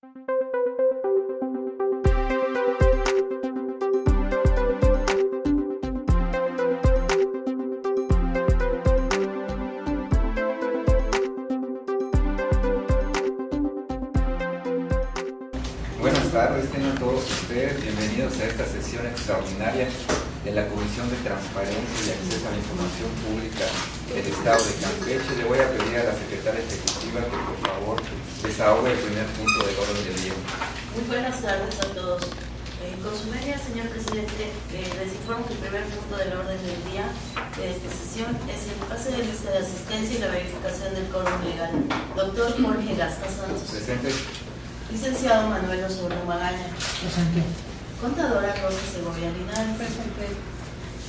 Buenas tardes, tengan todos ustedes bienvenidos a esta sesión extraordinaria de la Comisión de Transparencia y Acceso a la Información Pública del Estado de Campeche. Le voy a pedir a la Secretaria Ejecutiva que por favor desahogue el primer punto del orden del día. Muy buenas tardes a todos. Con su media, señor presidente, les informo que el primer punto del orden del día de esta sesión es el pase de lista de asistencia y la verificación del quórum legal. Doctor Jorge Gasca Santos. Presente. Licenciado Manuel Osorno Magaña. Presente. Contadora Rosa Segovia Linares. Presente.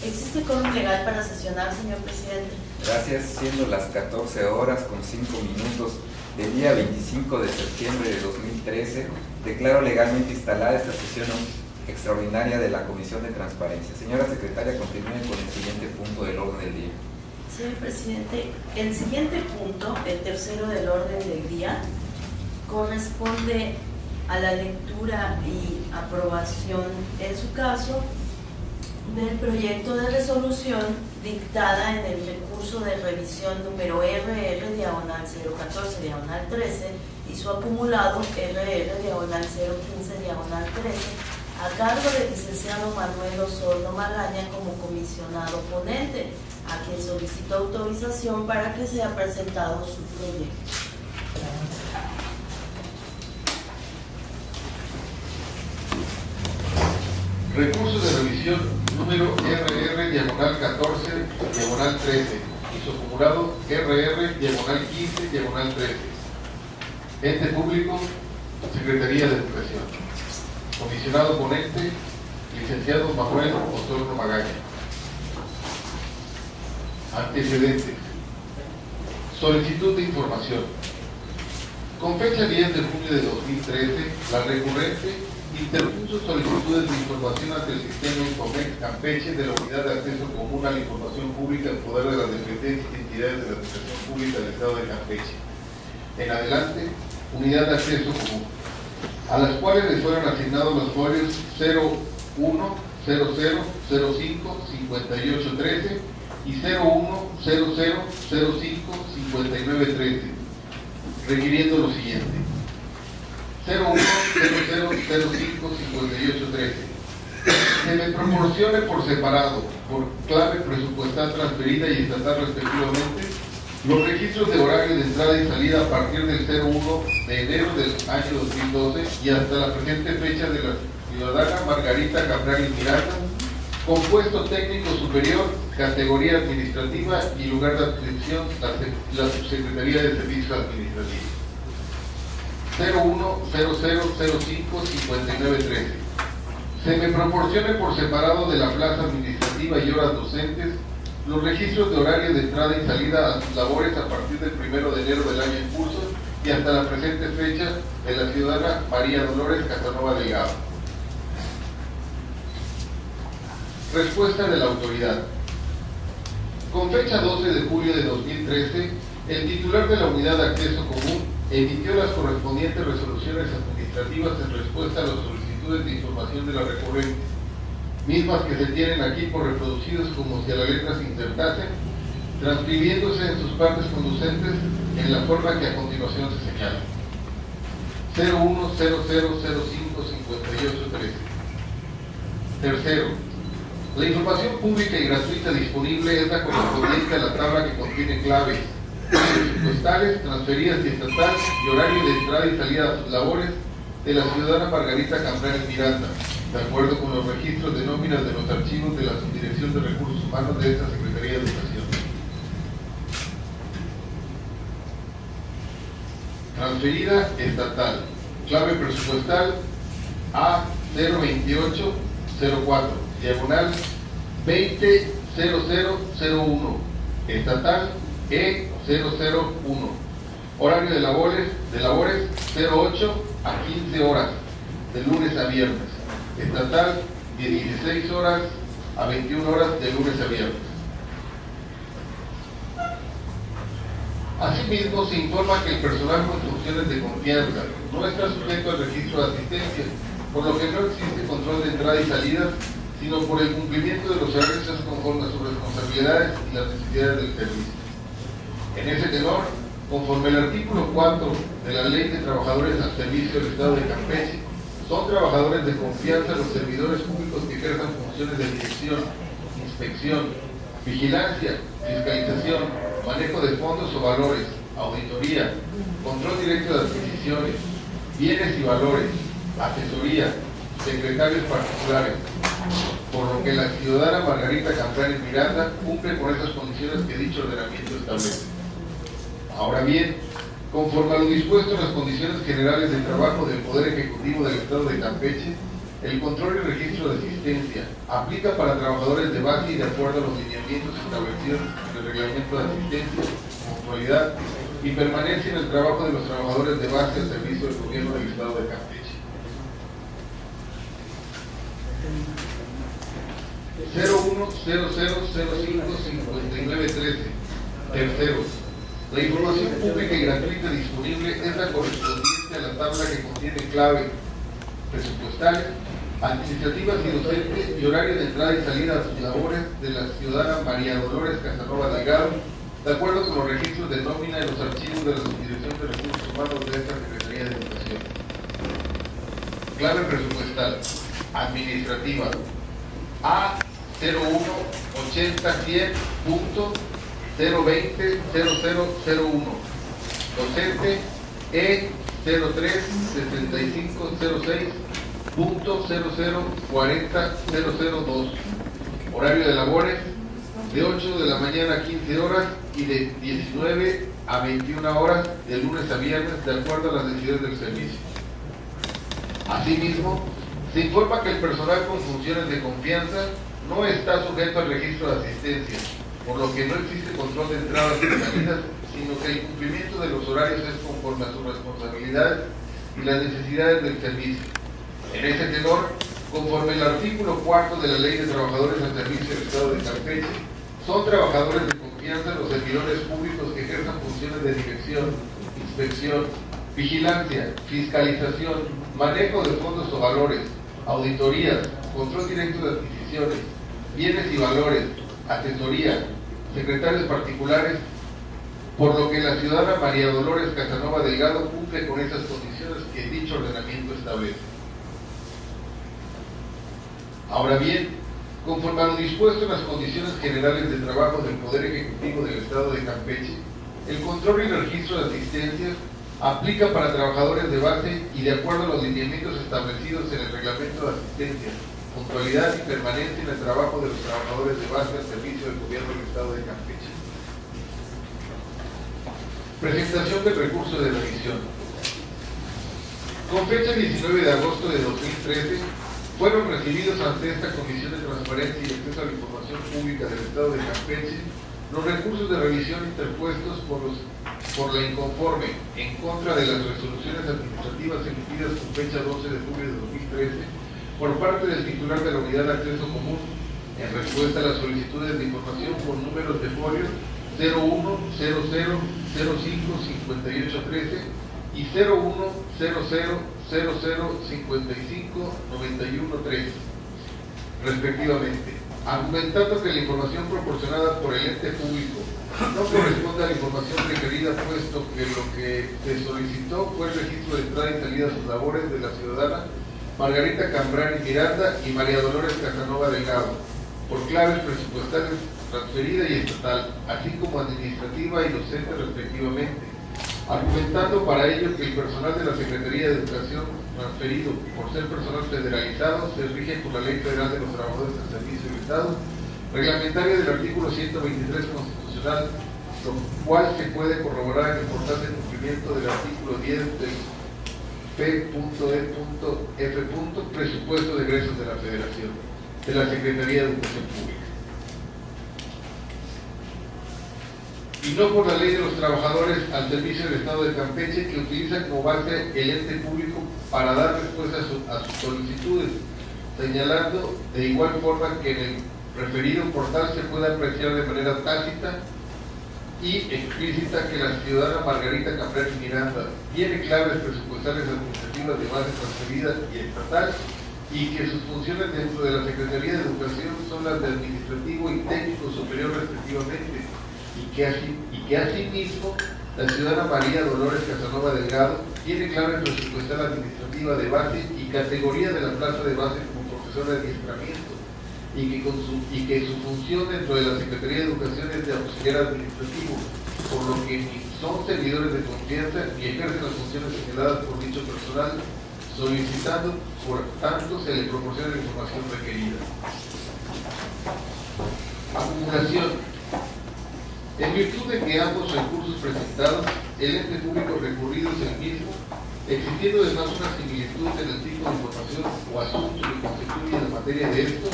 ¿Existe quórum legal para sesionar, señor presidente? Gracias, siendo las 14 horas con 5 minutos del día 25 de septiembre de 2013, declaro legalmente instalada esta sesión extraordinaria de la Comisión de Transparencia. Señora Secretaria, continúe con el siguiente punto del orden del día. Señor presidente, el siguiente punto, el tercero del orden del día, corresponde a la lectura y aprobación, en su caso, del proyecto de resolución dictada en el recurso de revisión número RR/014/13 y su acumulado RR/015/13 a cargo del licenciado Manuel Osorno Magaña como comisionado ponente, a quien solicitó autorización para que sea presentado su proyecto. Recurso de revisión número RR/14/13 y su acumulado RR/15/13. Ente público, Secretaría de Educación. Comisionado ponente, licenciado Manuel Osorno Magaña. Antecedentes. Solicitud de información. Con fecha 10 de junio de 2013, la recurrente interpuso solicitudes de información ante el sistema Infomex Campeche de la Unidad de Acceso Común a la Información Pública en poder de las dependencias y entidades de la Administración Pública del Estado de Campeche. En adelante, Unidad de Acceso Común, a las cuales les fueron asignados los folios 01 00 05 58 13 y 01 00 05 59 13, requiriendo lo siguiente: 01 00 05 58 13. Se me proporcione por separado, por clave presupuestal transferida y estatal respectivamente, los registros de horario de entrada y salida a partir del 01 de enero del año 2012 y hasta la presente fecha de la ciudadana Margarita Caprari Miranda, compuesto técnico superior, categoría administrativa y lugar de adscripción la Subsecretaría de Servicios Administrativos. 01 00 05 59 13. Se me proporcione por separado de la plaza administrativa y horas docentes los registros de horario de entrada y salida a sus labores a partir del 1 de enero del año en curso y hasta la presente fecha de la ciudadana María Dolores Casanova Delgado. Respuesta de la autoridad. Con fecha 12 de julio de 2013, el titular de la Unidad de Acceso Común emitió las correspondientes resoluciones administrativas en respuesta a las solicitudes de información de la recurrente, mismas que se tienen aquí por reproducidos como si a la letra se insertasen, transcribiéndose en sus partes conducentes en la forma que a continuación se señala. 01 00 05 58 13. Tercero, la información pública y gratuita disponible es la correspondiente a la tabla que contiene claves presupuestales, transferidas y estatal y horario de entrada y salida a sus labores de la ciudadana Margarita Campral Miranda, de acuerdo con los registros de nóminas de los archivos de la Subdirección de Recursos Humanos de esta Secretaría de Educación. Transferida estatal, clave presupuestal A02804, diagonal 200001, estatal E001, horario de labores 08 a 15 horas, de lunes a viernes, estatal de 16 horas a 21 horas, de lunes a viernes. Asimismo, se informa que el personal con funciones de confianza no está sujeto al registro de asistencia, por lo que no existe control de entrada y salida, sino por el cumplimiento de los horarios conforme a sus responsabilidades y las necesidades del servicio. En ese tenor, conforme al artículo 4 de la Ley de Trabajadores al Servicio del Estado de Campeche, son trabajadores de confianza los servidores públicos que ejerzan funciones de dirección, inspección, vigilancia, fiscalización, manejo de fondos o valores, auditoría, control directo de adquisiciones, bienes y valores, asesoría, secretarios particulares, por lo que la ciudadana Margarita Cambrani Miranda cumple con esas condiciones que dicho ordenamiento establece. Ahora bien, conforme a lo dispuesto en las condiciones generales de trabajo del Poder Ejecutivo del Estado de Campeche, el control y registro de asistencia aplica para trabajadores de base y de acuerdo a los lineamientos establecidos en el reglamento de asistencia, puntualidad y permanencia en el trabajo de los trabajadores de base al servicio del gobierno del Estado de Campeche. 0100055913. Tercero, la información pública y gratuita disponible es la correspondiente a la tabla que contiene clave presupuestales, administrativas y docentes y horario de entrada y salida a sus labores de la ciudadana María Dolores Casanova Delgado, de acuerdo con los registros de nómina y los archivos de la Subdirección de Recursos Humanos de esta Secretaría de Educación. Clave presupuestal administrativa A018010.0200001. Docente E037506.0040.002. Horario de labores de 8 de la mañana a 15 horas y de 19 a 21 horas de lunes a viernes, de acuerdo a las necesidades del servicio. Asimismo, se informa que el personal con funciones de confianza no está sujeto al registro de asistencia, por lo que no existe control de entradas y salidas, sino que el cumplimiento de los horarios es conforme a sus responsabilidades y las necesidades del servicio. En ese tenor, conforme al artículo 4 de la Ley de Trabajadores al Servicio del Estado de Campeche, son trabajadores de confianza los servidores públicos que ejerzan funciones de dirección, inspección, vigilancia, fiscalización, manejo de fondos o valores, auditorías, control directo de adquisiciones, bienes y valores, asesoría, secretarios particulares, por lo que la ciudadana María Dolores Casanova Delgado cumple con esas condiciones que dicho ordenamiento establece. Ahora bien, conforme a lo dispuesto en las condiciones generales de trabajo del Poder Ejecutivo del Estado de Campeche, el control y registro de asistencias aplica para trabajadores de base y de acuerdo a los lineamientos establecidos en el reglamento de asistencia, puntualidad y permanencia en el trabajo de los trabajadores de base al servicio del gobierno del Estado de Campeche. Presentación del recurso de revisión. Con fecha 19 de agosto de 2013, fueron recibidos ante esta Comisión de Transparencia y Acceso a la Información Pública del Estado de Campeche los recursos de revisión interpuestos por la inconforme en contra de las resoluciones administrativas emitidas con fecha 12 de julio de 2013 por parte del titular de la Unidad de Acceso Común en respuesta a las solicitudes de información con números de folio 0100055813 y 010000559113, respectivamente, argumentando que la información proporcionada por el ente público no corresponde a la información requerida, puesto que lo que se solicitó fue el registro de entrada y salida a sus labores de la ciudadana Margarita Cambrani Miranda y María Dolores Casanova Delgado, por claves presupuestales transferida y estatal, así como administrativa y docente respectivamente, argumentando para ello que el personal de la Secretaría de Educación transferido por ser personal federalizado se rige por la Ley Federal de los Trabajadores del Servicio del Estado, reglamentaria del artículo 123 constitucional, lo cual se puede corroborar en el portal de cumplimiento del artículo 10 del P.E.F. Presupuesto de egresos de la Federación, de la Secretaría de Educación Pública. Y no por la Ley de los Trabajadores al Servicio del Estado de Campeche, que utiliza como base el ente público para dar respuesta a sus solicitudes, señalando de igual forma que en el referido portal se puede apreciar de manera tácita y explícita que la ciudadana Margarita Campbell Miranda tiene claves presupuestales administrativas de base transferida y estatal, y que sus funciones dentro de la Secretaría de Educación son las de administrativo y técnico superior respectivamente, y que asimismo la ciudadana María Dolores Casanova Delgado tiene clave presupuestal administrativa de base y categoría de la plaza de base como profesora de adiestramiento, y que su función dentro de la Secretaría de Educación es de auxiliar administrativo, por lo que ni son servidores de confianza ni ejercen las funciones señaladas por dicho personal, solicitando, por tanto, se le proporciona la información requerida. Acumulación. En virtud de que ambos recursos presentados, el ente público recurrido es el mismo, existiendo además una similitud en el tipo de información o asunto que constituye la materia de esto,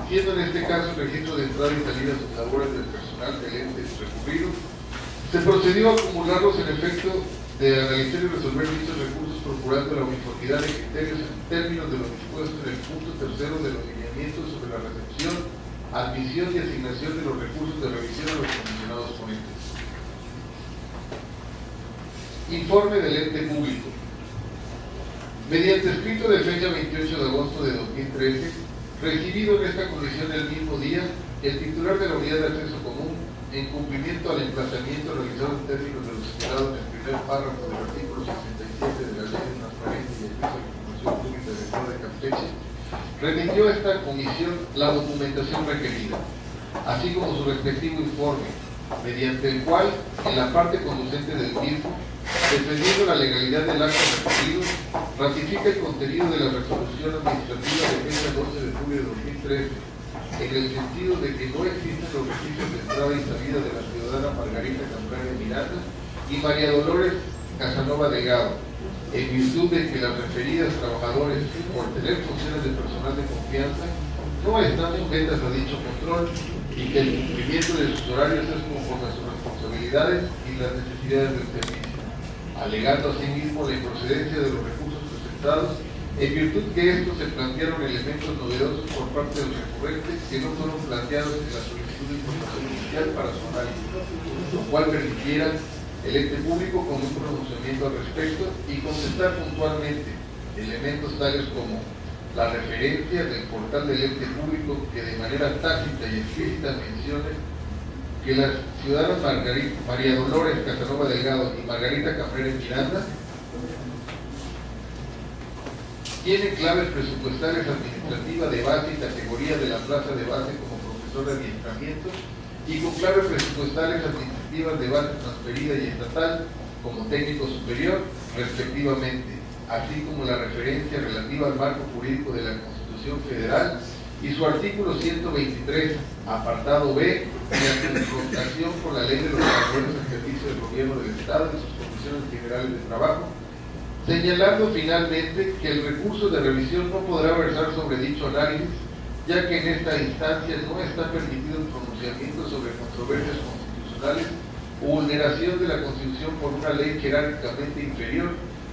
siendo en este caso el registro de entrada y salida de sus labores del personal del ente recurrido, se procedió a acumularlos en efecto de analizar y resolver dichos recursos procurando la uniformidad de criterios en términos de lo dispuesto en el punto tercero de los lineamientos sobre la recepción, admisión y asignación de los recursos de revisión a los comisionados ponentes. Informe del ente público. Mediante escrito de fecha 28 de agosto de 2013, recibido en esta comisión el mismo día, el titular de la unidad de acceso común, en cumplimiento al emplazamiento realizado en términos de lo señalado en el primer párrafo del artículo 67 de la Ley de Transparencia y Acceso a la Información Pública del Estado de Campeche, remitió a esta comisión la documentación requerida, así como su respectivo informe, mediante el cual, en la parte conducente del mismo, defendiendo la legalidad del acto referido, ratifica el contenido de la resolución administrativa de fecha 12 de julio de 2013, en el sentido de que no existen los registros de entrada y salida de la ciudadana Margarita Campbell Miranda y María Dolores Casanova Delgado, en virtud de que las referidas trabajadores, por tener funciones de personal de confianza, no están sujetas a dicho control y que el cumplimiento de sus horarios es conforme a sus responsabilidades y las necesidades del servicio, alegando asimismo la improcedencia de los recursos presentados, en virtud que estos se plantearon elementos novedosos por parte del recurrente que no fueron planteados en la solicitud de información inicial para su análisis, lo cual permitiera el ente público con un pronunciamiento al respecto y contestar puntualmente elementos tales como la referencia del portal del ente público que de manera tácita y explícita mencione que las ciudadanas María Dolores Casanova Delgado y Margarita Campbell Miranda tienen claves presupuestales administrativas de base y categoría de la plaza de base como profesor de adiestramiento y con claves presupuestales administrativas de base transferida y estatal como técnico superior, respectivamente, así como la referencia relativa al marco jurídico de la Constitución Federal y su artículo 123, apartado B, en la confrontación con la Ley de los Trabajadores al Servicio del Gobierno del Estado y sus condiciones generales de trabajo, señalando finalmente que el recurso de revisión no podrá versar sobre dicho análisis, ya que en esta instancia no está permitido el pronunciamiento sobre controversias constitucionales o vulneración de la Constitución por una ley jerárquicamente inferior,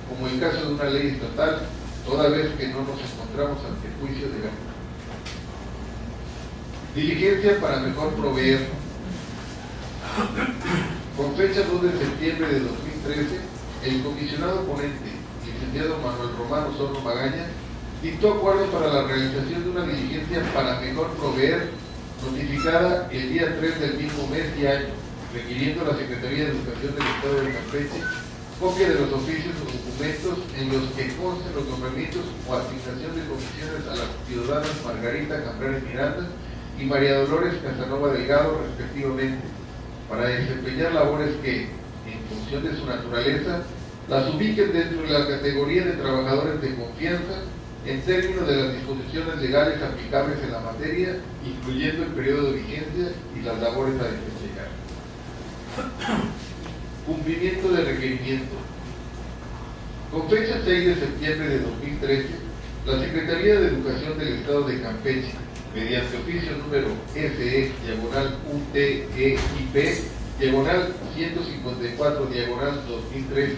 como el caso de una ley estatal, toda vez que no nos encontramos ante juicio de gana. Diligencia para mejor proveer. Con fecha 2 de septiembre de 2013, el comisionado ponente, licenciado Manuel Romano Sorno Magaña, dictó acuerdo para la realización de una diligencia para mejor proveer, notificada el día 3 del mismo mes y año, requiriendo a la Secretaría de Educación del Estado de Campeche copia de los oficios o documentos en los que consten los nombramientos o asignación de comisiones a las ciudadanas Margarita Campbell Miranda y María Dolores Casanova Delgado, respectivamente, para desempeñar labores que, en función de su naturaleza, las ubiquen dentro de la categoría de trabajadores de confianza en términos de las disposiciones legales aplicables en la materia, incluyendo el periodo de vigencia y las labores a desempeñar. Cumplimiento de requerimiento. Con fecha 6 de septiembre de 2013, la Secretaría de Educación del Estado de Campeche, mediante oficio número SE/UTEIP/154/2013,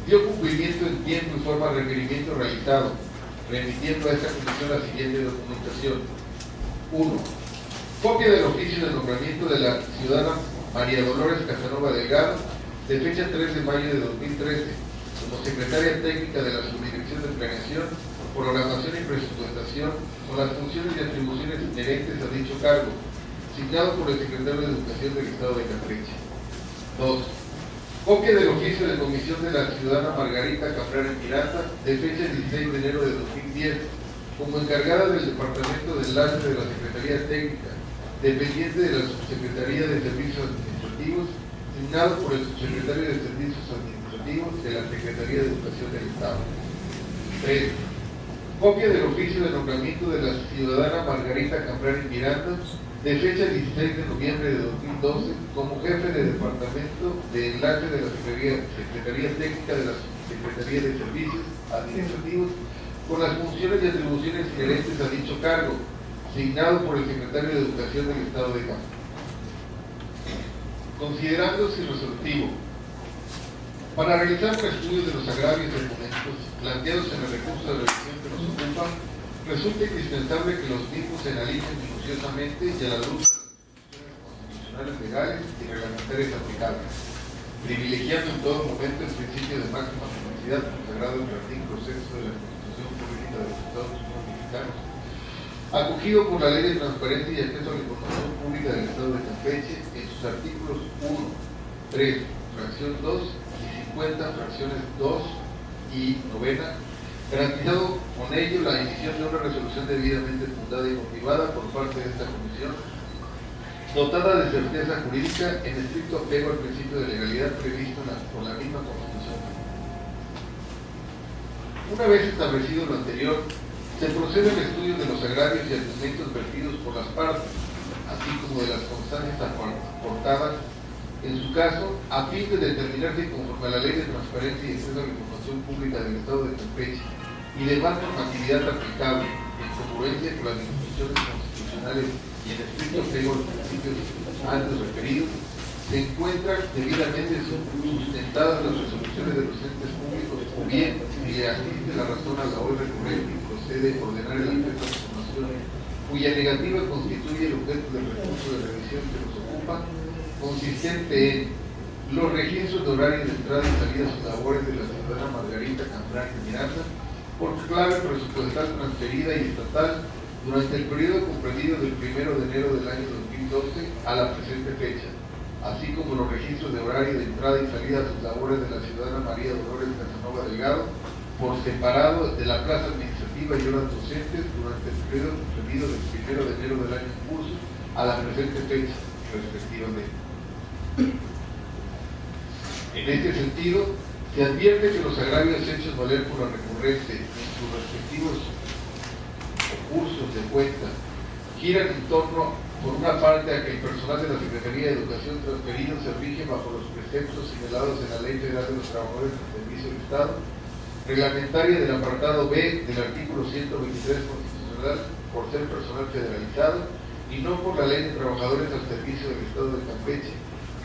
dio cumplimiento en tiempo y forma al requerimiento realizado, remitiendo a esta comisión la siguiente documentación. 1. Copia del oficio de nombramiento de la ciudadana María Dolores Casanova Delgado, de fecha 3 de mayo de 2013, como secretaria técnica de la Subdirección de Planeación, Programación y Presupuestación, con las funciones y atribuciones inherentes a dicho cargo, signado por el secretario de Educación del Estado de Campeche. 2. Copia del oficio de comisión de la ciudadana Margarita Caprera Miranda, de fecha 16 de enero de 2010, como encargada del Departamento de Enlace de la Secretaría Técnica, dependiente de la Subsecretaría de Servicios Administrativos, signado por el Subsecretario de Servicios Administrativos de la Secretaría de Educación del Estado. 3. Copia del oficio de nombramiento de la ciudadana Margarita Caprera Miranda, de fecha 16 de noviembre de 2012, como jefe de Departamento de Enlace de la Secretaría Técnica de la Secretaría de Servicios Administrativos, con las funciones y atribuciones inherentes a dicho cargo, signado por el Secretario de Educación del Estado de Campeche. Considerándose resolutivo, para realizar un estudio de los agravios y argumentos planteados en el recurso de revisión que nos ocupa, resulta indispensable que los mismos se analicen minuciosamente y a la luz de las disposiciones constitucionales, legales y reglamentarias aplicables, privilegiando en todo momento el principio de máxima publicidad consagrado en el artículo 6 de la Constitución Política de los Estados Unidos Mexicanos, acogido por la Ley de Transparencia y Acceso a la Información Pública del Estado de Campeche en sus artículos 1, 3, fracción 2 y 50, fracciones 2 y 9, garantizado con ello la emisión de una resolución debidamente fundada y motivada por parte de esta comisión, dotada de certeza jurídica en estricto apego al principio de legalidad previsto por la misma Constitución. Una vez establecido lo anterior, se procede al estudio de los agravios y argumentos vertidos por las partes, así como de las constancias aportadas en su caso, a fin de determinar si conforme a la Ley de Transparencia y Acceso a la Información Pública del Estado de Campeche y demás normatividad aplicable en congruencia con las disposiciones constitucionales y en estricto apego a los principios antes referidos, se encuentran debidamente sustentadas las resoluciones de los entes públicos, o bien, si le asiste la razón a la hoy recurrente y procede a ordenar el acceso a la información, cuya negativa constituye el objeto del recurso de revisión que nos ocupa, consistente en los registros de horario de entrada y salida a sus labores de la ciudadana Margarita Caprera Miranda, por clave presupuestal transferida y estatal durante el periodo comprendido del 1 de enero del año 2012 a la presente fecha, así como los registros de horario de entrada y salida a sus labores de la ciudadana María Dolores Casanova Delgado, por separado de la plaza administrativa y horas docentes durante el periodo comprendido del 1 de enero del año en curso a la presente fecha, respectivamente. En este sentido, se advierte que los agravios hechos valer por la recurrente en sus respectivos cursos de cuenta giran en torno, por una parte, a que el personal de la Secretaría de Educación transferido se rige bajo los preceptos señalados en la Ley Federal de los Trabajadores del Servicio del Estado, reglamentaria del apartado B del artículo 123 constitucional, por ser personal federalizado, y no por la Ley de Trabajadores al Servicio del Estado de Campeche,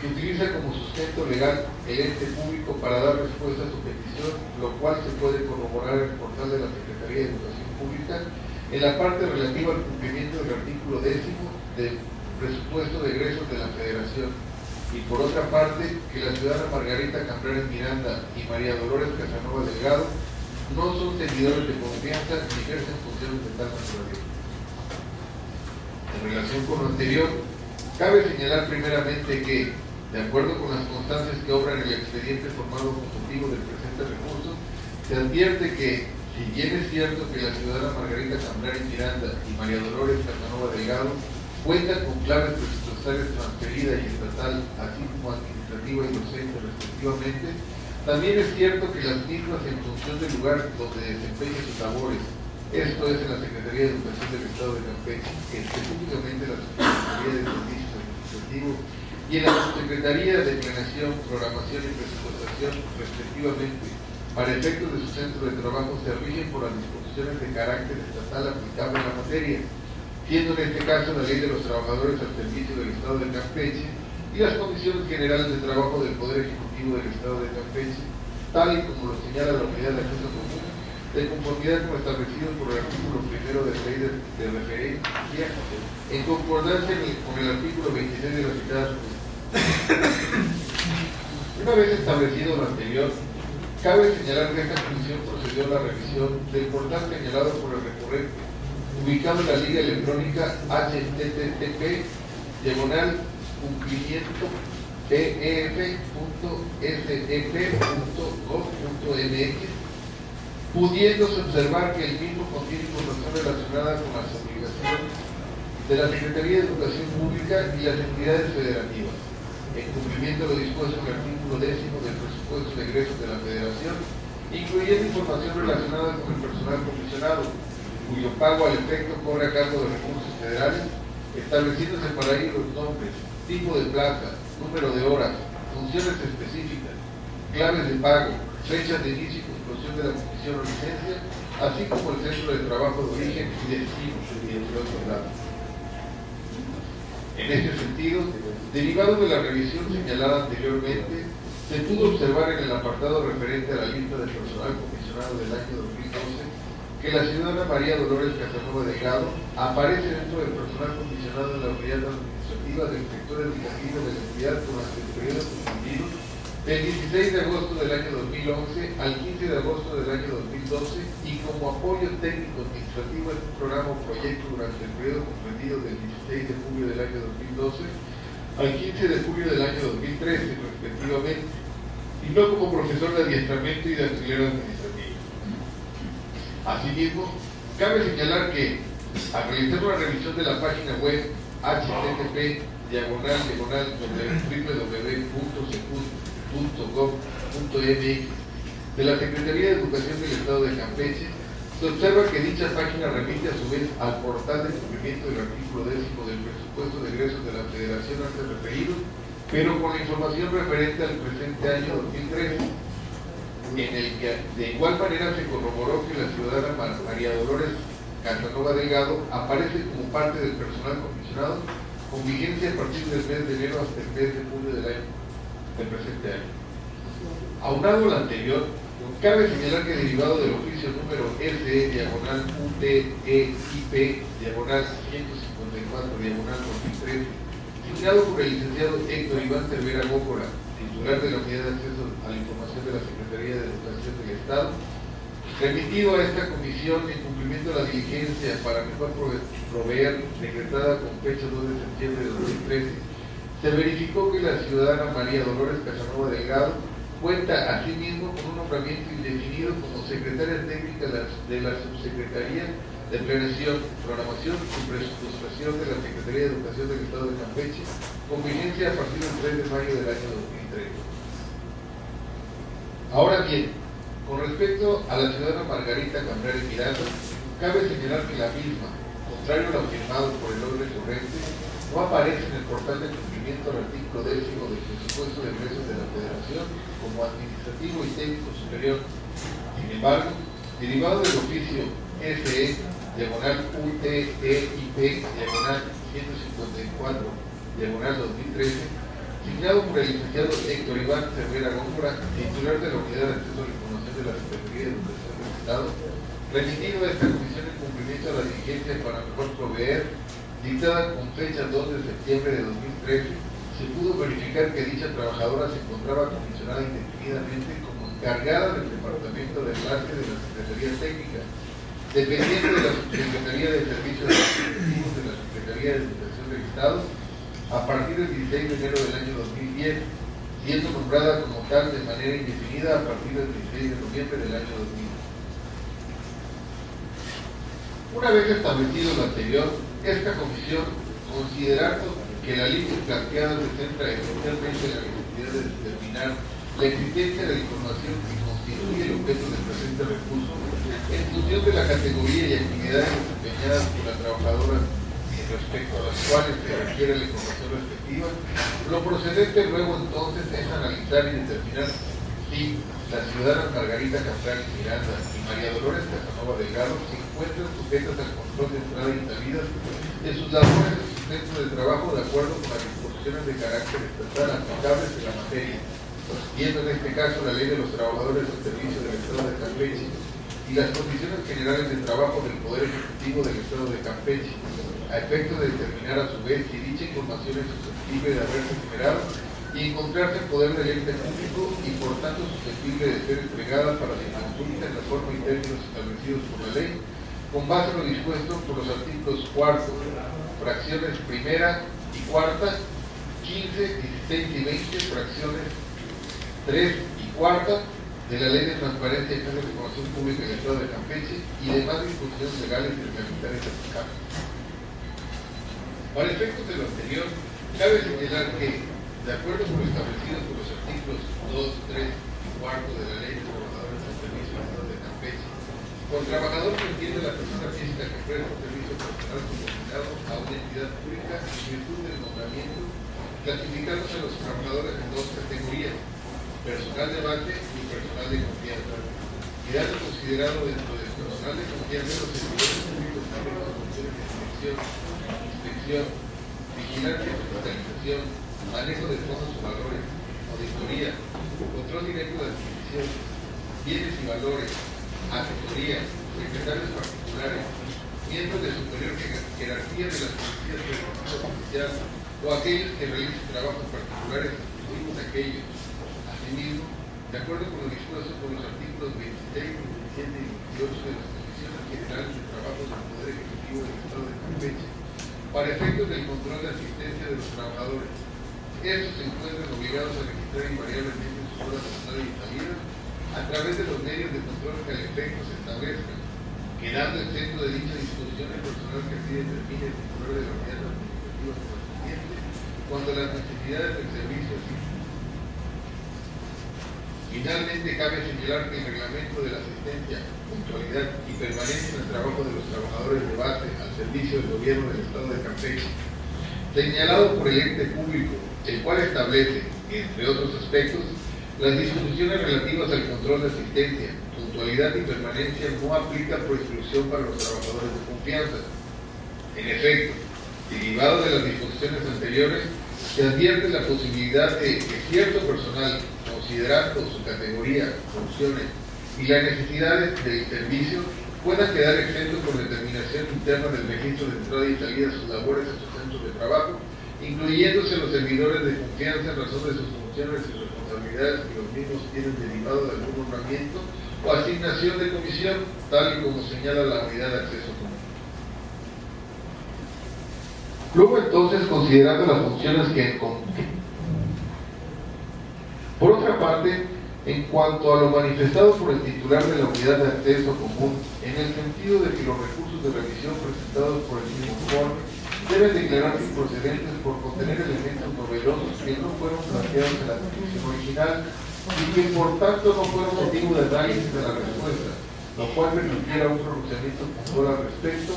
que utiliza como sustento legal el ente público para dar respuesta a su petición, lo cual se puede corroborar en el portal de la Secretaría de Educación Pública en la parte relativa al cumplimiento del artículo 10 del presupuesto de egresos de la Federación, y por otra parte, que la ciudadana Margarita Caprera Miranda y María Dolores Casanova Delgado no son servidores de confianza ni ejercen funciones de tal naturaleza. En relación con lo anterior, cabe señalar primeramente que, de acuerdo con las constancias que obran en el expediente formado con motivo del presente recurso, se advierte que, si bien es cierto que la ciudadana Margarita Caprera Miranda y María Dolores Casanova Delgado cuentan con claves presupuestarias transferida y estatal, así como administrativa y docente respectivamente, también es cierto que las mismas, en función del lugar donde desempeñan sus labores, esto es en la Secretaría de Educación del Estado de Campeche, específicamente la Secretaría de Servicios Administrativos y en la Secretaría de Planeación, Programación y Presupuestación respectivamente, para efectos de su centro de trabajo, se rigen por las disposiciones de carácter estatal aplicables a la materia, siendo en este caso la Ley de los Trabajadores al Servicio del Estado de Campeche y las Condiciones Generales de Trabajo del Poder Ejecutivo del Estado de Campeche, tal y como lo señala la Unidad de Acceso Común, de conformidad con lo establecido por el artículo 1 de la Ley de Referencia, en concordancia con el artículo 26 de la citada Una vez establecido lo anterior, cabe señalar que esta comisión procedió a la revisión del portal señalado por el recurrente, ubicado en la liga electrónica http://pef.sep.gov.mx, pudiéndose observar que el mismo contiene información relacionada con las obligaciones de la Secretaría de Educación Pública y las entidades federativas, en cumplimiento de lo dispuesto en el artículo 10 del presupuesto de egresos de la Federación, incluyendo información relacionada con el personal comisionado, cuyo pago al efecto corre a cargo de recursos federales, estableciéndose para ello los nombres, tipo de plaza, número de horas, funciones específicas, claves de pago, fechas de inicio y conclusión de la comisión o licencia, así como el centro de trabajo de origen y destino, entre otros datos. En este sentido, derivado de la revisión señalada anteriormente, se pudo observar en el apartado referente a la lista de personal comisionado del año 2012 que la ciudadana María Dolores Casanova Delgado aparece dentro del personal comisionado en la unidad administrativa del sector educativo de la entidad durante el periodo comprendido del 16 de agosto del año 2011 al 15 de agosto del año 2012 y como apoyo técnico administrativo en un programa o proyecto durante el periodo comprendido del 16 de julio del año 2012 al 15 de julio del año 2013 respectivamente, y no como profesor de adiestramiento y de auxiliar administrativo. Asimismo, cabe señalar que, al realizar una revisión de la página web http://www.secud.gov.mx de la Secretaría de Educación del Estado de Campeche, se observa que dicha página remite a su vez al portal de cumplimiento del artículo 10 del presupuesto de egresos de la Federación antes referido, pero con la información referente al presente año 2013, en el que de igual manera se corroboró que la ciudadana María Dolores Casanova Delgado aparece como parte del personal comisionado con vigencia a partir del mes de enero hasta el mes de julio del presente año. Aunado lo anterior, cabe señalar que derivado del oficio número SE/UTE/IP/154/2013, signado por el licenciado Héctor Iván Cervera Góngora, titular de la Unidad de Acceso a la Información de la Secretaría de Educación del Estado, remitido a esta comisión en cumplimiento de la diligencia para mejor proveer, decretada con fecha 2 de septiembre de 2013, se verificó que la ciudadana María Dolores Casanova Delgado cuenta asimismo con un nombramiento indefinido como secretaria técnica de la Subsecretaría de Planeación, Programación y Presupuestación de la Secretaría de Educación del Estado de Campeche, con vigencia a partir del 3 de mayo del año 2013. Ahora bien, con respecto a la ciudadana Margarita Cambrera Miranda, cabe señalar que la misma, contrario a lo afirmado por el orden corriente, no aparece en el portal de cumplimiento al artículo 10 del presupuesto de egresos de la Federación como administrativo y técnico superior. Sin embargo, derivado del oficio SE/UTE/IP/154/2013, signado por el licenciado Héctor Iván Cervera Góngora, titular de la Unidad de Acceso a la Información de la Secretaría de Educación del Estado, remitido a esta comisión en cumplimiento a la diligencia para mejor proveer, dictada con fecha 2 de septiembre de 2013, se pudo verificar que dicha trabajadora se encontraba comisionada indefinidamente como encargada del Departamento de Enlace de la Secretaría Técnica, dependiente de la Subsecretaría de Servicios Administrativos de la Secretaría de Educación del Estado, a partir del 16 de enero del año 2010, siendo nombrada como tal de manera indefinida a partir del 16 de noviembre del año 2000. Una vez establecido lo anterior, esta comisión, considerando que la línea planteada se centra esencialmente en la necesidad de determinar la existencia de la información que constituye el objeto del presente recurso, en función de la categoría y actividades desempeñadas por la trabajadora respecto a las cuales se requiere la información respectiva, lo procedente luego entonces es analizar y determinar si la ciudadana Margarita Cambrera Miranda y María Dolores Casanova Delgado se encuentran sujetas al control de entrada y salida de sus labores de sustento de trabajo de acuerdo con las disposiciones de carácter estatal aplicables en la materia, viendo en este caso la Ley de los Trabajadores del Servicio del Estado de Campeche, y las condiciones generales de trabajo del Poder Ejecutivo del Estado de Campeche, a efecto de determinar a su vez si dicha información es susceptible de haberse generado y encontrarse en poder del ente público y por tanto susceptible de ser entregada para su consulta en la forma y términos establecidos por la ley, con base en lo dispuesto por los artículos 4, fracciones primera y cuarta, 15, 16 y 20, fracciones 3 y cuarta de la Ley de Transparencia y Acceso a la Información Pública del Estado de Campeche y demás disposiciones legales y reglamentarias aplicables. Para efectos de lo anterior, cabe señalar que, de acuerdo con lo establecido por los artículos 2, 3 y 4 de la Ley de Trabajadores del Servicio del Estado de Campeche, por trabajador se entiende la persona física que presta un servicio personal subordinado a una entidad pública en virtud del nombramiento, clasificándose a los trabajadores en dos categorías: personal de base y personal de confianza, y dando considerado dentro del personal de confianza los servidores públicos también las funciones de inspección, vigilancia y fiscalización, manejo de fondos o valores, auditoría, control directo de adquisición, bienes y valores, asesoría, secretarios particulares, miembros de superior jerarquía de las policías preventivas oficiales o aquellos que realicen trabajos particulares exclusivos de aquellos. Asimismo, de acuerdo con lo dispuesto por los artículos 26, 27 y 28 de las condiciones generales de trabajo del Poder Ejecutivo del Estado de Campeche, para efectos del control de asistencia de los trabajadores, estos se encuentran obligados a registrar invariablemente sus horas de entrada y salida a través de los medios de control que al efecto se establezcan, quedando exento de dicha disposición el personal que así determine el titular de la unidad administrativa correspondiente cuando las necesidades del servicio existen. Finalmente, cabe señalar que el reglamento de la asistencia, puntualidad y permanencia en el trabajo de los trabajadores de base al servicio del gobierno del Estado de Campeche, señalado por el ente público, el cual establece, entre otros aspectos, las disposiciones relativas al control de asistencia, puntualidad y permanencia, no aplica por exclusión para los trabajadores de confianza. En efecto, derivado de las disposiciones anteriores, se advierte la posibilidad de que cierto personal, considerando su categoría, funciones y las necesidades del servicio, pueda quedar exento por determinación interna del registro de entrada y salida de sus labores en sus centros de trabajo, incluyéndose los servidores de confianza en razón de sus funciones y responsabilidades que los mismos tienen derivado de algún nombramiento o asignación de comisión, tal y como señala la unidad de acceso común. Luego entonces, considerando las funciones que por otra parte, en cuanto a lo manifestado por el titular de la unidad de acceso común, en el sentido de que los recursos de revisión presentados por el mismo informe deben declararse improcedentes por contener elementos novedosos que no fueron planteados en la definición original y que por tanto no fueron motivo de análisis de la respuesta, lo cual permitiera un pronunciamiento puntual al respecto,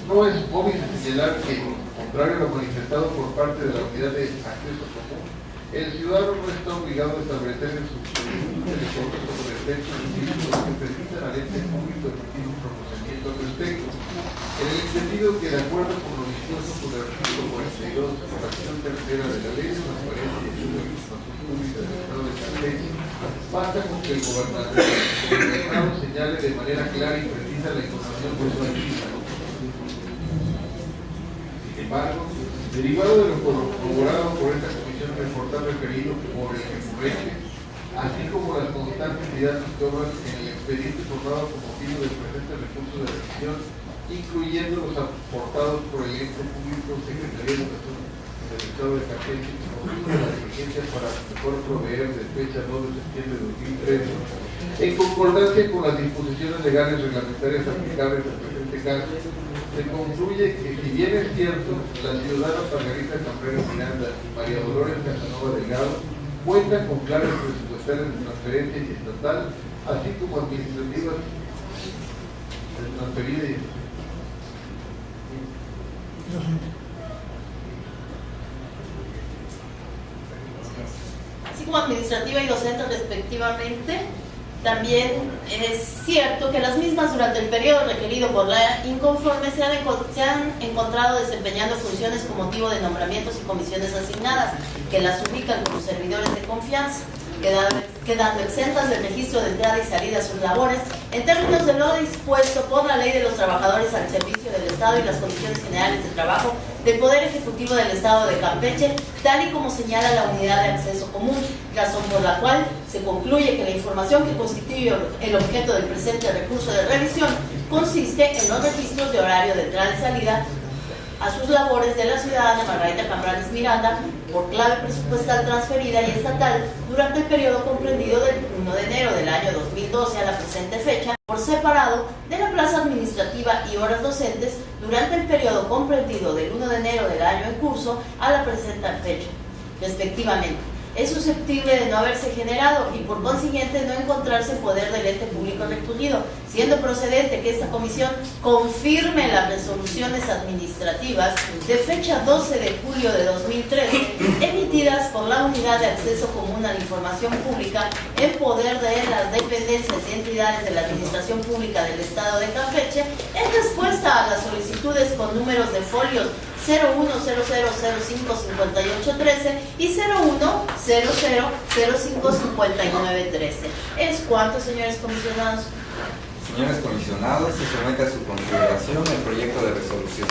no es obvio señalar que, contrario a lo manifestado por parte de la unidad de acceso común, el ciudadano no está obligado a establecer en su solicitud telefónica sobre el texto de títulos que permitan al ente público emitir un pronunciamiento al respecto, en el entendido que, de acuerdo con lo dispuesto por el artículo 42, fracción tercera de la Ley de Transparencia y Acceso a la Información Pública del Estado de Campeche, basta con que el gobernador señale de manera clara y precisa la información por su actividad. Sin embargo, derivado de lo corroborado por esta comisión reportar referido por el recurrente, así como las constantes ideas que toman en el expediente formado con motivo del presente recurso de revisión, incluyendo los aportados por el ente público Secretaría de Educación del Estado de Campeche, con motivo de la diligencia para mejor proveer de fecha 2 de septiembre de 2013, en concordancia con las disposiciones legales reglamentarias aplicables al presente caso, se concluye que, si bien es cierto, la ciudadana Margarita Cabrera Miranda y María Dolores Casanova Delgado cuentan con claves presupuestarias de transferencia y estatal, así como administrativas de transferida y así como administrativa y docente respectivamente. También es cierto que las mismas durante el periodo requerido por la inconforme se han encontrado desempeñando funciones con motivo de nombramientos y comisiones asignadas que las ubican como servidores de confianza. quedando exentas del registro de entrada y salida a sus labores en términos de lo dispuesto por la Ley de los Trabajadores al Servicio del Estado y las Condiciones Generales de Trabajo del Poder Ejecutivo del Estado de Campeche, tal y como señala la Unidad de Acceso Común, razón por la cual se concluye que la información que constituye el objeto del presente recurso de revisión consiste en los registros de horario de entrada y salida a sus labores de la ciudadana Margarita Cambrales Miranda por clave presupuestal transferida y estatal durante el periodo comprendido del 1 de enero del año 2012 a la presente fecha, por separado de la plaza administrativa y horas docentes durante el periodo comprendido del 1 de enero del año en curso a la presente fecha, respectivamente. Es susceptible de no haberse generado y por consiguiente no encontrarse en poder del ente público recurrido, siendo procedente que esta comisión confirme las resoluciones administrativas de fecha 12 de julio de 2013 emitidas por la Unidad de Acceso Común a la Información Pública en poder de las dependencias y entidades de la Administración Pública del Estado de Campeche en respuesta a las solicitudes con números de folios 0100055813 y 0100055913. ¿Es cuánto, señores comisionados? Señores comisionados, se somete a su consideración el proyecto de resolución.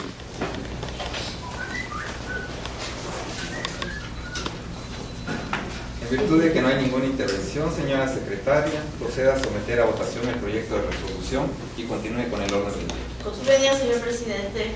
En virtud de que no hay ninguna intervención, señora secretaria, proceda a someter a votación el proyecto de resolución y continúe con el orden del día. Con su venia, señor presidente.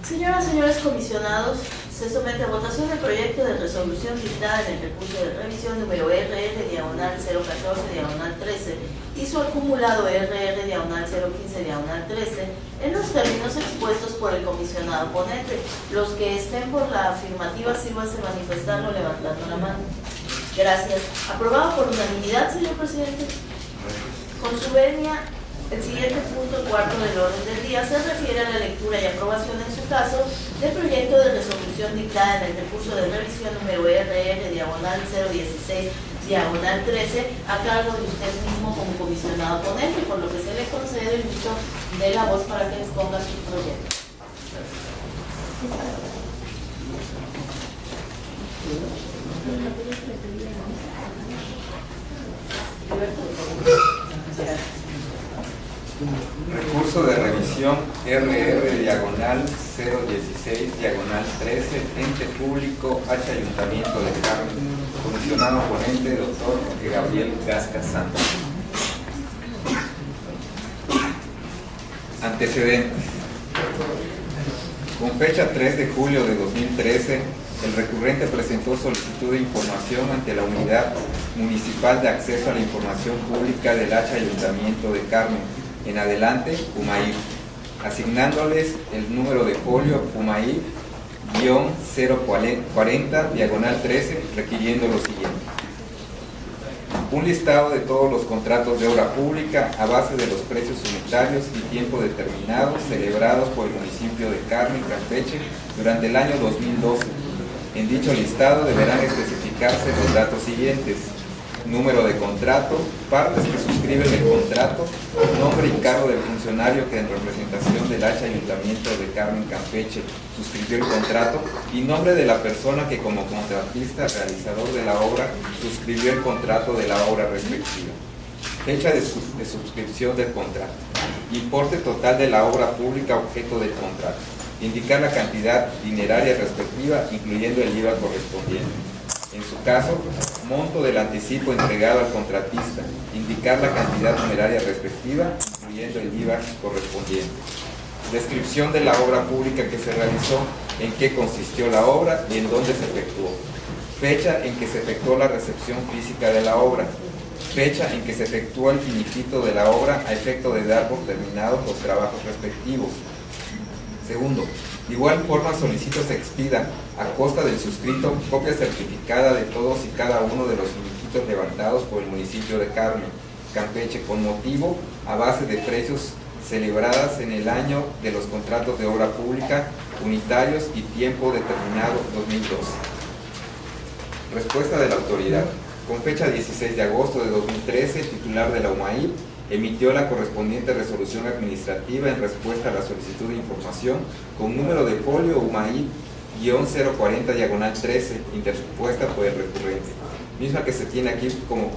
Señoras y señores comisionados, se somete a votación el proyecto de resolución dictada en el recurso de revisión número RR-014-13 y su acumulado RR-015-13 en los términos expuestos por el comisionado ponente. Los que estén por la afirmativa sírvanse manifestarlo levantando la mano. Gracias. Aprobado por unanimidad, señor presidente. Con su venia, el siguiente punto, cuarto del orden del día, se refiere a la lectura y aprobación en su caso del proyecto de resolución dictada en el recurso de revisión número RR-016-13 a cargo de usted mismo como comisionado ponente, por lo que se le concede el uso de la voz para que exponga su proyecto. Recurso de revisión RR-016-13, ente público H Ayuntamiento de Carmen, comisionado ponente doctor Gabriel Gasca Santos. Antecedentes. Con fecha 3 de julio de 2013, el recurrente presentó solicitud de información ante la Unidad Municipal de Acceso a la Información Pública del H Ayuntamiento de Carmen, en adelante UMAIP, asignándoles el número de folio UMAIP-040-13, requiriendo lo siguiente: un listado de todos los contratos de obra pública a base de los precios unitarios y tiempo determinado celebrados por el municipio de Carmen, Campeche, durante el año 2012. En dicho listado deberán especificarse los datos siguientes: número de contrato, partes que suscriben el contrato, nombre y cargo del funcionario que en representación del H Ayuntamiento de Carmen, Campeche suscribió el contrato y nombre de la persona que como contratista realizador de la obra suscribió el contrato de la obra respectiva. Fecha de suscripción del contrato. Importe total de la obra pública objeto del contrato. Indicar la cantidad dineraria respectiva, incluyendo el IVA correspondiente. En su caso, monto del anticipo entregado al contratista, indicar la cantidad numeraria respectiva, incluyendo el IVA correspondiente. Descripción de la obra pública que se realizó, en qué consistió la obra y en dónde se efectuó. Fecha en que se efectuó la recepción física de la obra. Fecha en que se efectuó el finiquito de la obra a efecto de dar por terminados los trabajos respectivos. Segundo, de igual forma solicito se expida a costa del suscrito copia certificada de todos y cada uno de los finiquitos levantados por el municipio de Carmen, Campeche, con motivo a base de precios celebradas en el año de los contratos de obra pública unitarios y tiempo determinado 2012. Respuesta de la autoridad. Con fecha 16 de agosto de 2013, el titular de la UMAIP emitió la correspondiente resolución administrativa en respuesta a la solicitud de información con número de folio UMAIP-040-13, interpuesta por el recurrente, misma que se tiene aquí como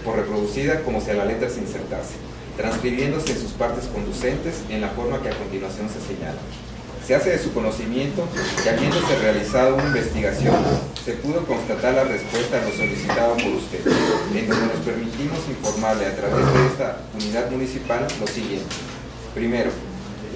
por reproducida como si a la letra se insertase, transcribiéndose en sus partes conducentes en la forma que a continuación se señala. Se hace de su conocimiento que, habiéndose realizado una investigación, se pudo constatar la respuesta a lo solicitado por usted, en donde nos permitimos informarle a través de esta unidad municipal lo siguiente. Primero,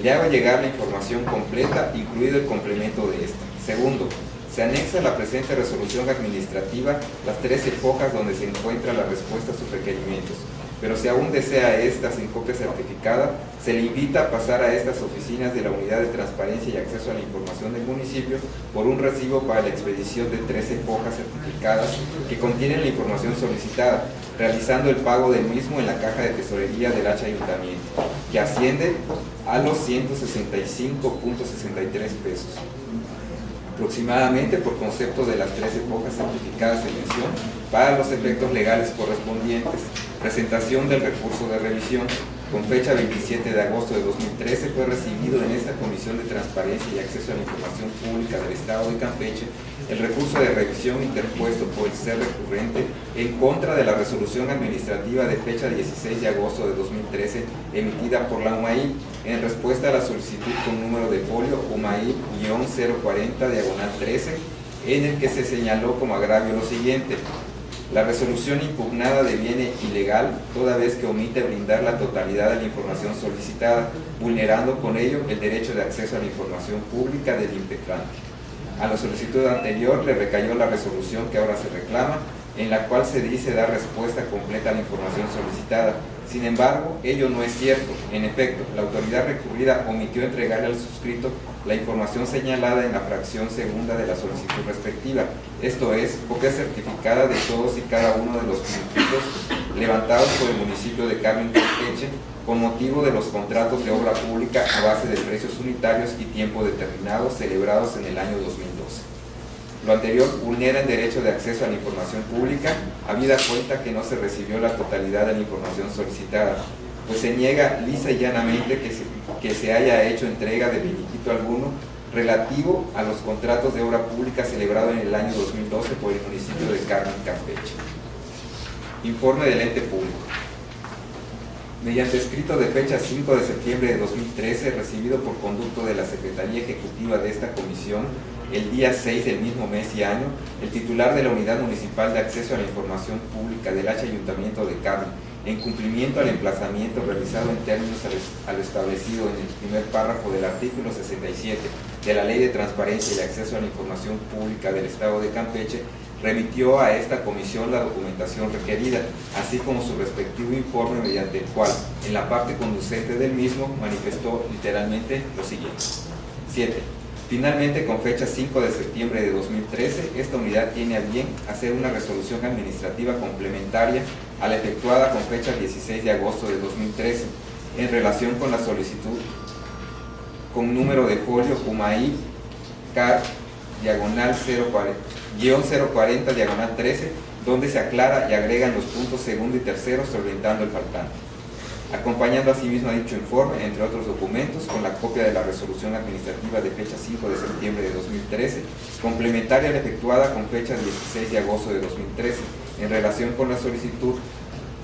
le hago llegar la información completa, incluido el complemento de esta. Segundo, se anexa a la presente resolución administrativa las 13 hojas donde se encuentra la respuesta a sus requerimientos. Pero si aún desea esta sin copia certificada, se le invita a pasar a estas oficinas de la Unidad de Transparencia y Acceso a la Información del municipio por un recibo para la expedición de 13 hojas certificadas que contienen la información solicitada, realizando el pago del mismo en la caja de tesorería del H Ayuntamiento, que asciende a los 165.63 pesos. Aproximadamente por concepto de las 13 hojas certificadas en mención para los efectos legales correspondientes, presentación del recurso de revisión con fecha 27 de agosto de 2013 fue recibido en esta Comisión de Transparencia y Acceso a la Información Pública del Estado de Campeche el recurso de revisión interpuesto por el ser recurrente en contra de la resolución administrativa de fecha 16 de agosto de 2013 emitida por la UMAI en respuesta a la solicitud con número de folio UMAI-040/13 en el que se señaló como agravio lo siguiente: la resolución impugnada deviene ilegal toda vez que omite brindar la totalidad de la información solicitada, vulnerando con ello el derecho de acceso a la información pública del impetrante. A la solicitud anterior le recayó la resolución que ahora se reclama, en la cual se dice dar respuesta completa a la información solicitada. Sin embargo, ello no es cierto. En efecto, la autoridad recurrida omitió entregarle al suscrito la información señalada en la fracción segunda de la solicitud respectiva, esto es, copia certificada de todos y cada uno de los finiquitos levantados por el municipio de Carmen Campeche con motivo de los contratos de obra pública a base de precios unitarios y tiempo determinado celebrados en el año 2012. Lo anterior vulnera el derecho de acceso a la información pública, habida cuenta que no se recibió la totalidad de la información solicitada, pues se niega lisa y llanamente que se haya hecho entrega de finiquito alguno relativo a los contratos de obra pública celebrados en el año 2012 por el municipio de Carmen, Campeche. Informe del ente público. Mediante escrito de fecha 5 de septiembre de 2013, recibido por conducto de la Secretaría Ejecutiva de esta comisión, el día 6 del mismo mes y año, el titular de la Unidad Municipal de Acceso a la Información Pública del H Ayuntamiento de Carmen, en cumplimiento al emplazamiento realizado en términos a lo establecido en el primer párrafo del artículo 67 de la Ley de Transparencia y Acceso a la Información Pública del Estado de Campeche, remitió a esta comisión la documentación requerida, así como su respectivo informe, mediante el cual, en la parte conducente del mismo, manifestó literalmente lo siguiente. 7. Finalmente, con fecha 5 de septiembre de 2013, esta unidad tiene a bien hacer una resolución administrativa complementaria a la efectuada con fecha 16 de agosto de 2013, en relación con la solicitud con número de folio UMAI CAR diagonal 040-13, donde se aclara y agregan los puntos segundo y tercero solventando el faltante. Acompañando asimismo a dicho informe, entre otros documentos, con la copia de la resolución administrativa de fecha 5 de septiembre de 2013, complementaria a la efectuada con fecha 16 de agosto de 2013, en relación con la solicitud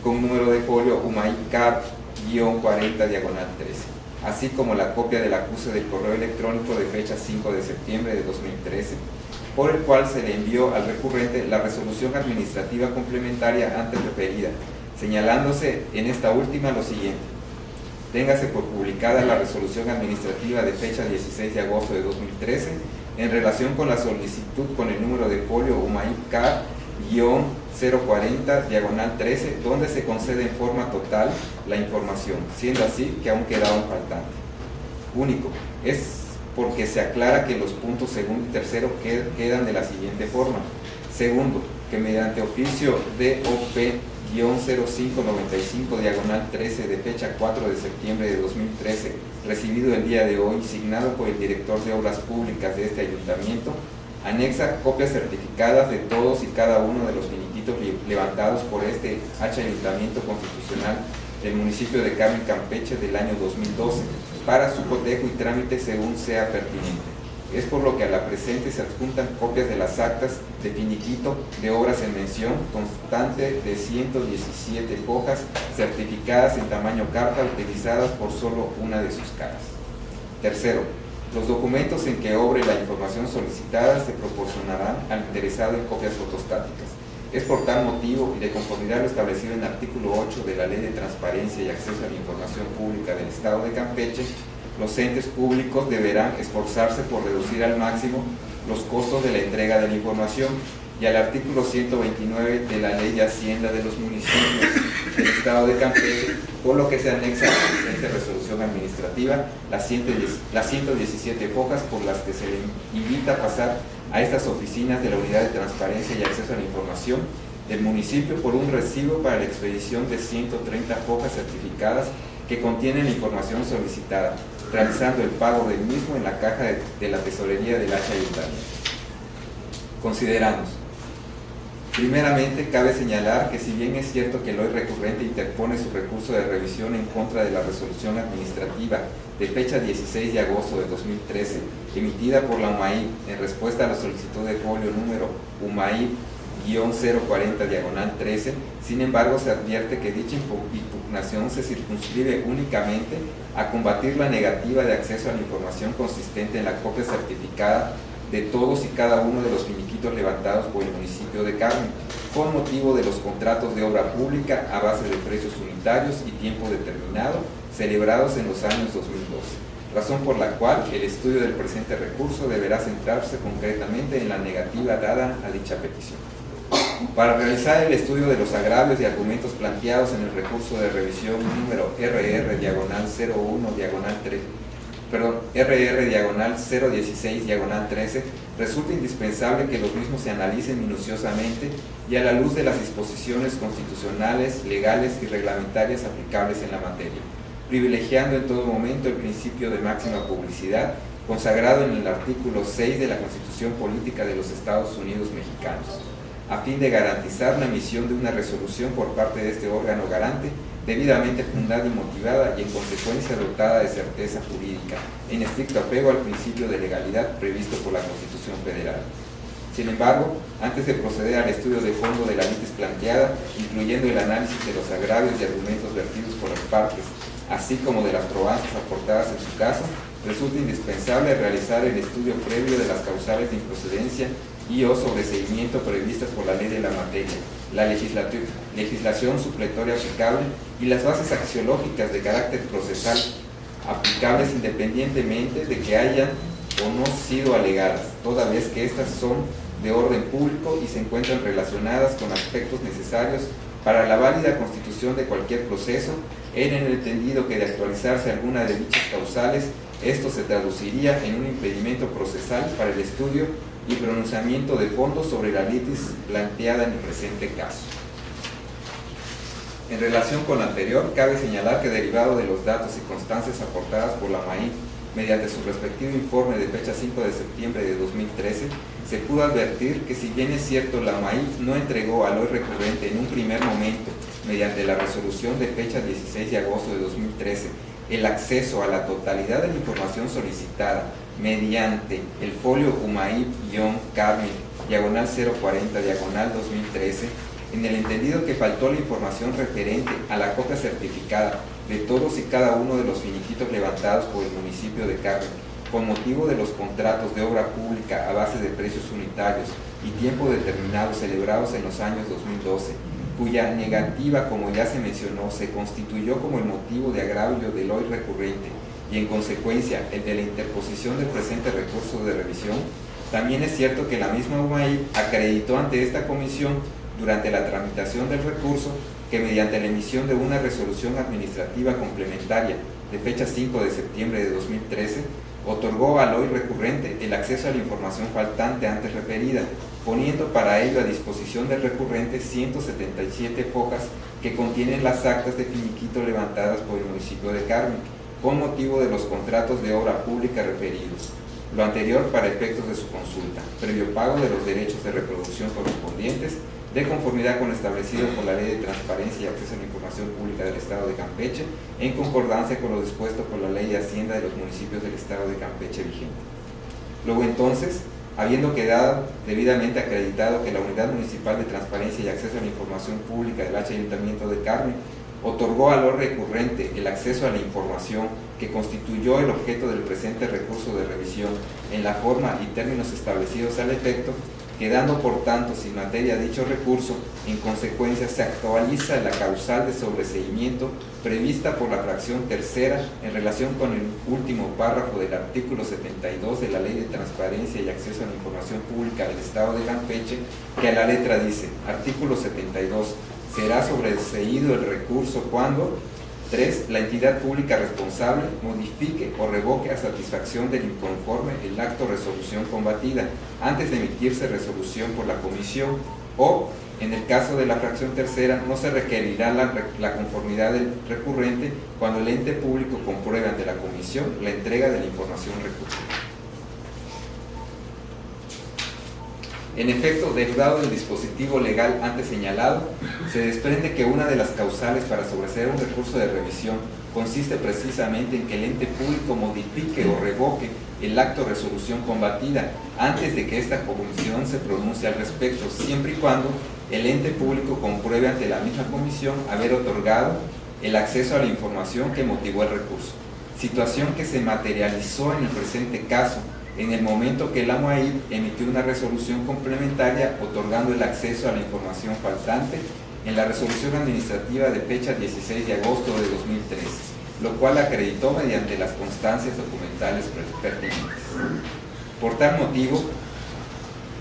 con número de folio UMAI CAR-40-13, así como la copia del acuse del correo electrónico de fecha 5 de septiembre de 2013, por el cual se le envió al recurrente la resolución administrativa complementaria antes referida, señalándose en esta última lo siguiente: téngase por publicada la resolución administrativa de fecha 16 de agosto de 2013 en relación con la solicitud con el número de folio UMAI CAR-040-13, donde se concede en forma total la información, siendo así que aún quedaba un faltante. Único, es porque se aclara que los puntos segundo y tercero quedan de la siguiente forma. Segundo, que mediante oficio DOP-0595-13 de fecha 4 de septiembre de 2013, recibido el día de hoy, signado por el director de Obras Públicas de este ayuntamiento, anexa copias certificadas de todos y cada uno de los finiquitos levantados por este H Ayuntamiento Constitucional del municipio de Carmen, Campeche del año 2012, para su cotejo y trámite según sea pertinente. Es por lo que a la presente se adjuntan copias de las actas de finiquito de obras en mención constante de 117 hojas certificadas en tamaño carta utilizadas por solo una de sus caras. Tercero, los documentos en que obre la información solicitada se proporcionarán al interesado en copias fotostáticas. Es por tal motivo y de conformidad a lo establecido en el artículo 8 de la Ley de Transparencia y Acceso a la Información Pública del Estado de Campeche, los entes públicos deberán esforzarse por reducir al máximo los costos de la entrega de la información, y al artículo 129 de la Ley de Hacienda de los Municipios del Estado de Campeche, por lo que se anexa a la presente resolución administrativa las 117 hojas por las que se le invita a pasar a estas oficinas de la Unidad de Transparencia y Acceso a la Información del municipio por un recibo para la expedición de 130 hojas certificadas que contienen la información solicitada, realizando el pago del mismo en la caja de la tesorería del H Ayuntamiento. Consideramos. Primeramente, cabe señalar que si bien es cierto que el hoy recurrente interpone su recurso de revisión en contra de la resolución administrativa de fecha 16 de agosto de 2013, emitida por la UMAIP en respuesta a la solicitud de folio número UMAIP-040/13, sin embargo se advierte que dicha impugnación se circunscribe únicamente a combatir la negativa de acceso a la información consistente en la copia certificada de todos y cada uno de los finiquitos levantados por el municipio de Carmen, con motivo de los contratos de obra pública a base de precios unitarios y tiempo determinado, celebrados en los años 2012, razón por la cual el estudio del presente recurso deberá centrarse concretamente en la negativa dada a dicha petición. Para realizar el estudio de los agravios y argumentos planteados en el recurso de revisión número RR-016/13, resulta indispensable que los mismos se analicen minuciosamente y a la luz de las disposiciones constitucionales, legales y reglamentarias aplicables en la materia, privilegiando en todo momento el principio de máxima publicidad consagrado en el artículo 6 de la Constitución Política de los Estados Unidos Mexicanos, a fin de garantizar la emisión de una resolución por parte de este órgano garante debidamente fundada y motivada y en consecuencia dotada de certeza jurídica, en estricto apego al principio de legalidad previsto por la Constitución Federal. Sin embargo, antes de proceder al estudio de fondo de la litis planteada, incluyendo el análisis de los agravios y argumentos vertidos por las partes, así como de las probanzas aportadas en su caso, resulta indispensable realizar el estudio previo de las causales de improcedencia y o sobreseimiento previstas por la ley de la materia, la legislación supletoria aplicable y las bases axiológicas de carácter procesal aplicables independientemente de que hayan o no sido alegadas, toda vez que estas son de orden público y se encuentran relacionadas con aspectos necesarios para la válida constitución de cualquier proceso, en el entendido que de actualizarse alguna de dichas causales, esto se traduciría en un impedimento procesal para el estudio y pronunciamiento de fondo sobre la litis planteada en el presente caso. En relación con lo anterior, cabe señalar que derivado de los datos y constancias aportadas por la MAIP mediante su respectivo informe de fecha 5 de septiembre de 2013, se pudo advertir que si bien es cierto la MAIP no entregó al hoy recurrente en un primer momento, mediante la resolución de fecha 16 de agosto de 2013, el acceso a la totalidad de la información solicitada mediante el folio UMAIP-Carmen, diagonal 040, diagonal 2013, en el entendido que faltó la información referente a la copia certificada de todos y cada uno de los finiquitos levantados por el municipio de Carmen, con motivo de los contratos de obra pública a base de precios unitarios y tiempo determinado celebrados en los años 2012, cuya negativa, como ya se mencionó, se constituyó como el motivo de agravio del hoy recurrente y en consecuencia el de la interposición del presente recurso de revisión, también es cierto que la misma UMAIP acreditó ante esta comisión durante la tramitación del recurso que mediante la emisión de una resolución administrativa complementaria de fecha 5 de septiembre de 2013, otorgó al hoy recurrente el acceso a la información faltante antes referida, poniendo para ello a disposición del recurrente 177 hojas que contienen las actas de finiquito levantadas por el municipio de Carmen, con motivo de los contratos de obra pública referidos. Lo anterior para efectos de su consulta, previo pago de los derechos de reproducción correspondientes, de conformidad con lo establecido por la Ley de Transparencia y Acceso a la Información Pública del Estado de Campeche, en concordancia con lo dispuesto por la Ley de Hacienda de los municipios del Estado de Campeche vigente. Luego entonces, habiendo quedado debidamente acreditado que la Unidad Municipal de Transparencia y Acceso a la Información Pública del H. Ayuntamiento de Carmen otorgó a lo recurrente el acceso a la información que constituyó el objeto del presente recurso de revisión en la forma y términos establecidos al efecto, quedando por tanto sin materia dicho recurso, en consecuencia se actualiza la causal de sobreseimiento prevista por la fracción tercera en relación con el último párrafo del artículo 72 de la Ley de Transparencia y Acceso a la Información Pública del Estado de Campeche, que a la letra dice, artículo 72, será sobreseído el recurso cuando 3. La entidad pública responsable modifique o revoque a satisfacción del inconforme el acto o resolución combatida antes de emitirse resolución por la comisión o, en el caso de la fracción tercera, no se requerirá la conformidad del recurrente cuando el ente público compruebe ante la comisión la entrega de la información recurrente. En efecto, derivado del dispositivo legal antes señalado, se desprende que una de las causales para sobreseer un recurso de revisión consiste precisamente en que el ente público modifique o revoque el acto de resolución combatida antes de que esta comisión se pronuncie al respecto, siempre y cuando el ente público compruebe ante la misma comisión haber otorgado el acceso a la información que motivó el recurso, situación que se materializó en el presente caso, en el momento que el AMUAID emitió una resolución complementaria otorgando el acceso a la información faltante en la resolución administrativa de fecha 16 de agosto de 2013, lo cual acreditó mediante las constancias documentales pertinentes. Por tal motivo,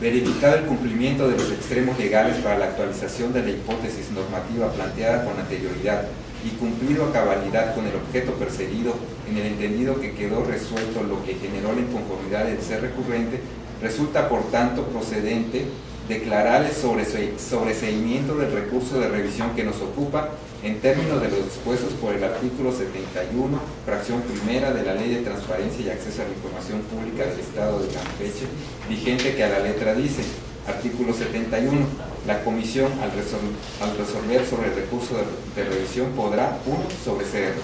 verificado el cumplimiento de los extremos legales para la actualización de la hipótesis normativa planteada con anterioridad y cumplido a cabalidad con el objeto perseguido en el entendido que quedó resuelto lo que generó la inconformidad del ser recurrente, resulta por tanto procedente declarar el sobreseimiento del recurso de revisión que nos ocupa en términos de los dispuestos por el artículo 71, fracción primera de la Ley de Transparencia y Acceso a la Información Pública del Estado de Campeche, vigente que a la letra dice, artículo 71, la comisión al resolver sobre el recurso de revisión podrá, 1, sobreseerlo.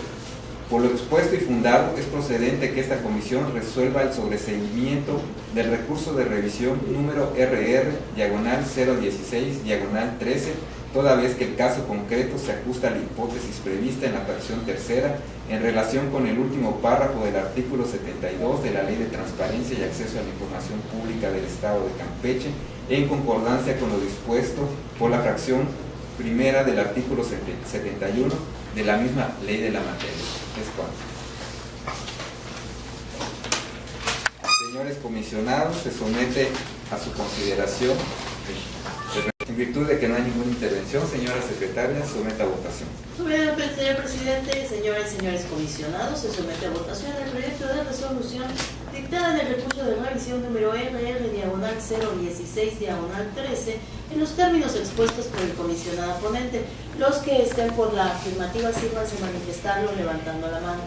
Por lo expuesto y fundado, es procedente que esta comisión resuelva el sobreseimiento del recurso de revisión número RR/016/13, toda vez que el caso concreto se ajusta a la hipótesis prevista en la fracción tercera en relación con el último párrafo del artículo 72 de la Ley de Transparencia y Acceso a la Información Pública del Estado de Campeche, en concordancia con lo dispuesto por la fracción primera del artículo 71 de la misma ley de la materia. Es cuanto. Señores comisionados, se somete a su consideración. En virtud de que no hay ninguna intervención, señora secretaria, somete a votación. Señor presidente, señores y señores comisionados, se somete a votación el proyecto de resolución dictada en el recurso de revisión número RR/016/13 en los términos expuestos por el comisionado ponente. Los que estén por la afirmativa sírvanse manifestarlo levantando la mano.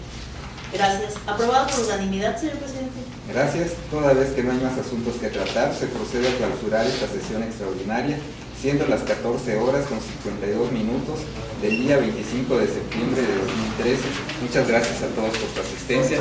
Gracias. Aprobado por unanimidad, señor presidente. Gracias. Toda vez que no hay más asuntos que tratar, se procede a clausurar esta sesión extraordinaria, siendo las 14 horas con 52 minutos del día 25 de septiembre de 2013. Muchas gracias a todos por su asistencia.